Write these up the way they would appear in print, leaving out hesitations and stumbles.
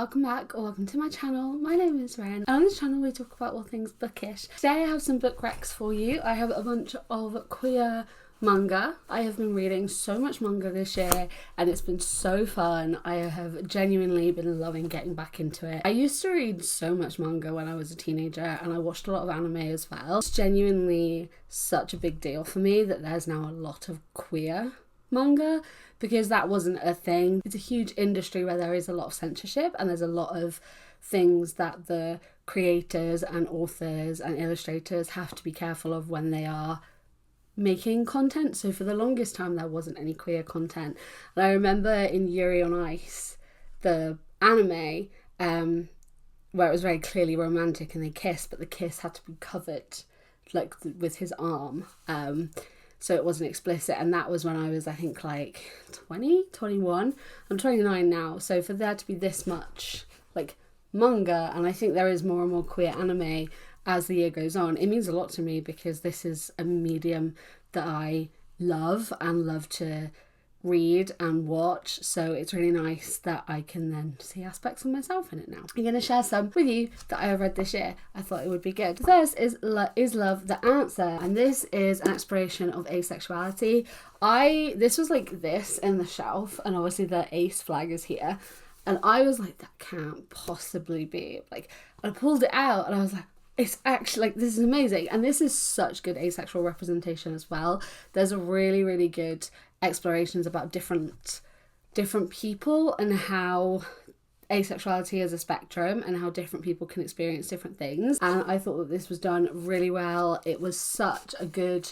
welcome back or welcome to my channel. My name is Ren and on this channel we talk about all things bookish. Today I have some book recs for you. I have a bunch of queer manga. I have been reading so much manga this year and it's been so fun. I have genuinely been loving getting back into it. I used to read so much manga when I was a teenager and I watched a lot of anime as well. It's genuinely such a big deal for me that there's now a lot of queer manga, because that wasn't a thing. It's a huge industry where there is a lot of censorship and there's a lot of things that the creators and authors and illustrators have to be careful of when they are making content. So for the longest time there wasn't any queer content, and I remember in Yuri on Ice, the anime, where it was very clearly romantic and they kissed, but the kiss had to be covered like with his arm, so it wasn't explicit, and that was when I was, I think, like 20, 21. I'm 29 now, so for there to be this much like manga, and I think there is more and more queer anime as the year goes on, it means a lot to me because this is a medium that I love and love to read and watch, so it's really nice that I can then see aspects of myself in it now. I'm going to share some with you that I have read this year. I thought it would be good. The first is Love the Answer, and this is an exploration of asexuality. This was like this in the shelf, and obviously the ace flag is here, and I was like, that can't possibly be, like, I pulled it out and I was like, it's actually, like, this is amazing. And this is such good asexual representation as well. There's a really, really good explorations about different people and how asexuality is a spectrum and how different people can experience different things. And I thought that this was done really well. It was such a good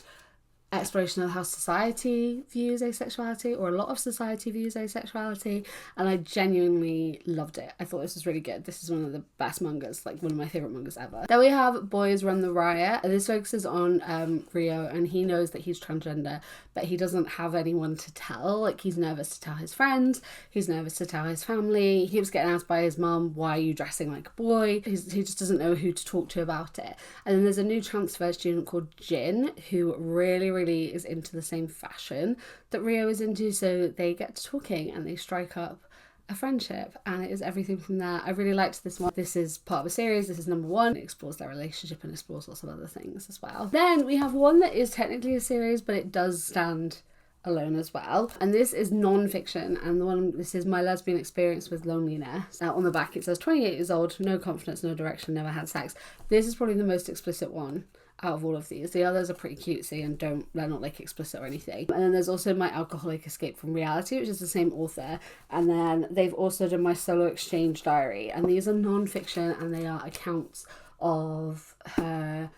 exploration of how society views asexuality, or a lot of society views asexuality, and I genuinely loved it. I thought this was really good. This is one of the best mangas, like one of my favourite mangas ever. Then we have Boys Run the Riot, and this focuses on Rio, and he knows that he's transgender, but he doesn't have anyone to tell. Like, he's nervous to tell his friends, he's nervous to tell his family. He keeps getting asked by his mum, why are you dressing like a boy? He just doesn't know who to talk to about it. And then there's a new transfer student called Jin, who really is into the same fashion that Rio is into, so they get to talking and they strike up a friendship, and it is everything from there. I really liked this one. This is part of a series. This is number 1. It explores their relationship and explores lots of other things as well. Then we have one that is technically a series, but it does stand alone as well, and this is non-fiction, and this is My Lesbian Experience with Loneliness. On the back it says 28 years old, no confidence, no direction, never had sex. This is probably the most explicit one out of all of these. The others are pretty cutesy and they're not like explicit or anything. And then there's also My Alcoholic Escape from Reality, which is the same author, and then they've also done My Solo Exchange Diary, and these are non-fiction and they are accounts of her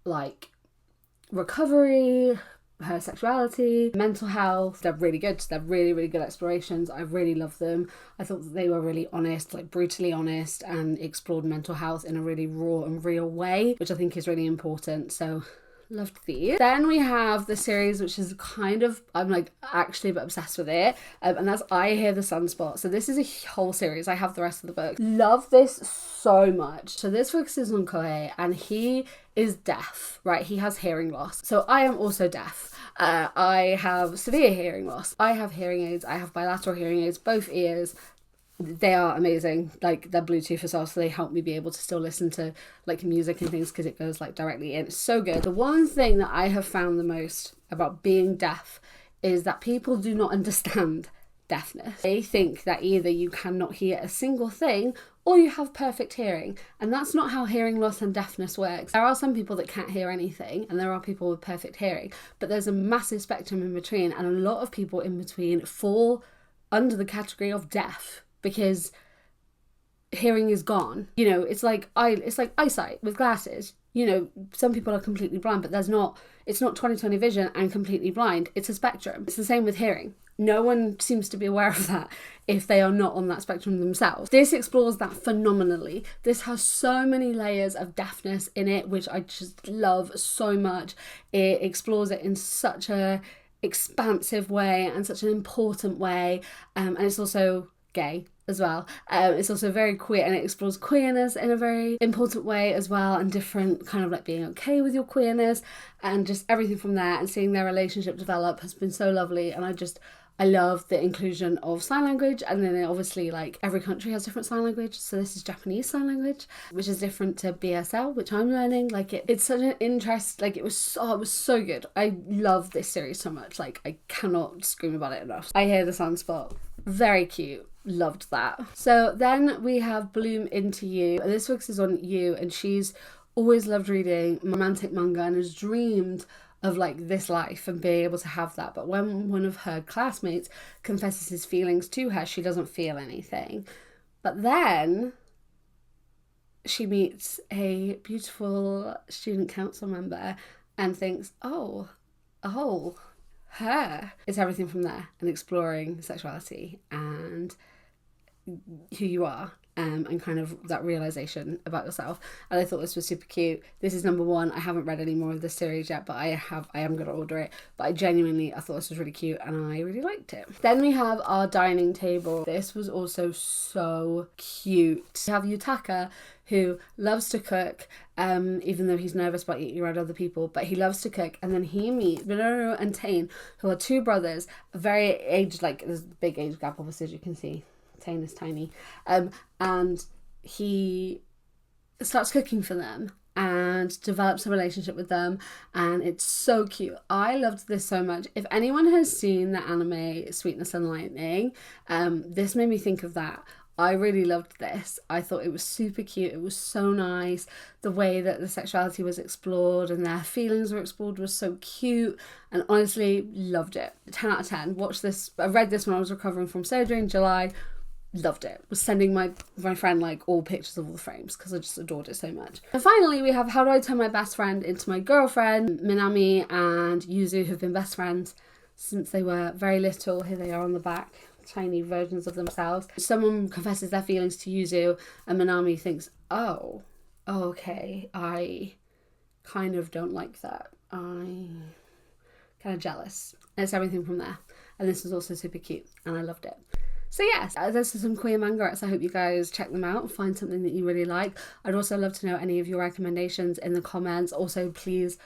like recovery, her sexuality, mental health. They're really good. They're really good explorations. I really love them. I thought that they were really honest, like brutally honest, and explored mental health in a really raw and real way, which I think is really important. So loved these. Then we have the series, which is kind of, I'm like actually a bit obsessed with it, and that's I Hear the Sunspot. So this is a whole series. I have the rest of the book. Love this so much. So this focuses on Kohei, and he is deaf, right? He has hearing loss. So I am also deaf. I have severe hearing loss. I have hearing aids. I have bilateral hearing aids, both ears. They are amazing. Like, they're Bluetooth as well, so they help me be able to still listen to like music and things because it goes like directly in. It's so good. The one thing that I have found the most about being deaf is that people do not understand deafness. They think that either you cannot hear a single thing or you have perfect hearing, and that's not how hearing loss and deafness works. There are some people that can't hear anything, and there are people with perfect hearing, but there's a massive spectrum in between, and a lot of people in between fall under the category of deaf because hearing is gone. You know, it's like eyesight with glasses. You know, some people are completely blind, but it's not 20/20 vision and completely blind. It's a spectrum. It's the same with hearing. No one seems to be aware of that if they are not on that spectrum themselves. This explores that phenomenally. This has so many layers of deafness in it, which I just love so much. It explores it in such a expansive way and such an important way, and it's also gay as well. It's also very queer, and it explores queerness in a very important way as well, and different kind of like being okay with your queerness and just everything from there, and seeing their relationship develop has been so lovely. And I love the inclusion of sign language, and then obviously like every country has different sign language. So this is Japanese sign language, which is different to BSL, which I'm learning. Like it's such an interest. Like it was so good. I love this series so much. Like I cannot scream about it enough. I hear the sunspot. Very cute. Loved that. So then we have Bloom Into You. This focuses on You, and she's always loved reading romantic manga and has dreamed of like this life and being able to have that. But when one of her classmates confesses his feelings to her, she doesn't feel anything. But then she meets a beautiful student council member and thinks, oh, her. It's everything from there, and exploring sexuality and who you are. And kind of that realization about yourself. And I thought this was super cute. This is number 1. I haven't read any more of this series yet, but I am going to order it. But I thought this was really cute and I really liked it. Then we have Our Dining Table. This was also so cute. We have Yutaka, who loves to cook, even though he's nervous about eating around other people, but he loves to cook. And then he meets Minoru and Tane, who are 2 brothers, very aged, like there's a big age gap obviously, as you can see. Tane is tiny, and he starts cooking for them and develops a relationship with them, and it's so cute. I loved this so much. If anyone has seen the anime Sweetness and Lightning, this made me think of that. I really loved this. I thought it was super cute. It was so nice. The way that the sexuality was explored and their feelings were explored was so cute, and honestly loved it. 10 out of 10. Watched this. I read this when I was recovering from surgery in July. Loved it. Was sending my friend like all pictures of all the frames because I just adored it so much. And finally we have How Do I Turn My Best Friend Into My Girlfriend. Minami and Yuzu have been best friends since they were very little. Here they are on the back, tiny versions of themselves. Someone confesses their feelings to Yuzu and Minami thinks, oh okay, I kind of don't like that. I'm kind of jealous. And it's everything from there. And this was also super cute and I loved it. So yes, those are some queer manga arts. I hope you guys check them out and find something that you really like. I'd also love to know any of your recommendations in the comments. Also, please,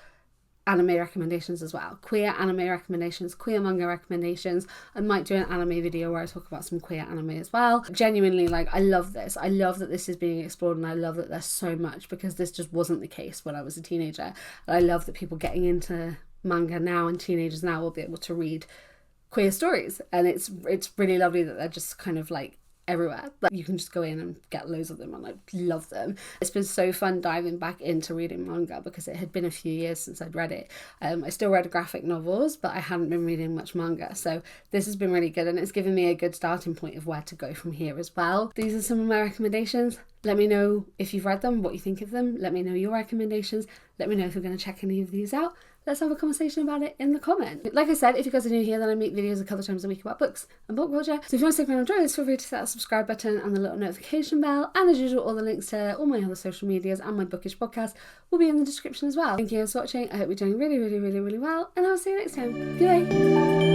anime recommendations as well. Queer anime recommendations, queer manga recommendations. I might do an anime video where I talk about some queer anime as well. Genuinely, like, I love this. I love that this is being explored, and I love that there's so much, because this just wasn't the case when I was a teenager. And I love that people getting into manga now and teenagers now will be able to read queer stories, and it's really lovely that they're just kind of like everywhere. Like you can just go in and get loads of them, and I love them. It's been so fun diving back into reading manga because it had been a few years since I'd read it. I still read graphic novels, but I hadn't been reading much manga, so this has been really good, and it's given me a good starting point of where to go from here as well. These are some of my recommendations. Let me know if you've read them, what you think of them. Let me know your recommendations. Let me know if you're going to check any of these out. Let's have a conversation about it in the comments. Like I said, if you guys are new here, then I make videos a couple of times a week about books and book culture. So if you want to stick around and enjoy this, feel free to hit that subscribe button and the little notification bell. And as usual, all the links to all my other social medias and my bookish podcast will be in the description as well. Thank you guys for watching. I hope you're doing really, really, really, really well, and I'll see you next time. Goodbye.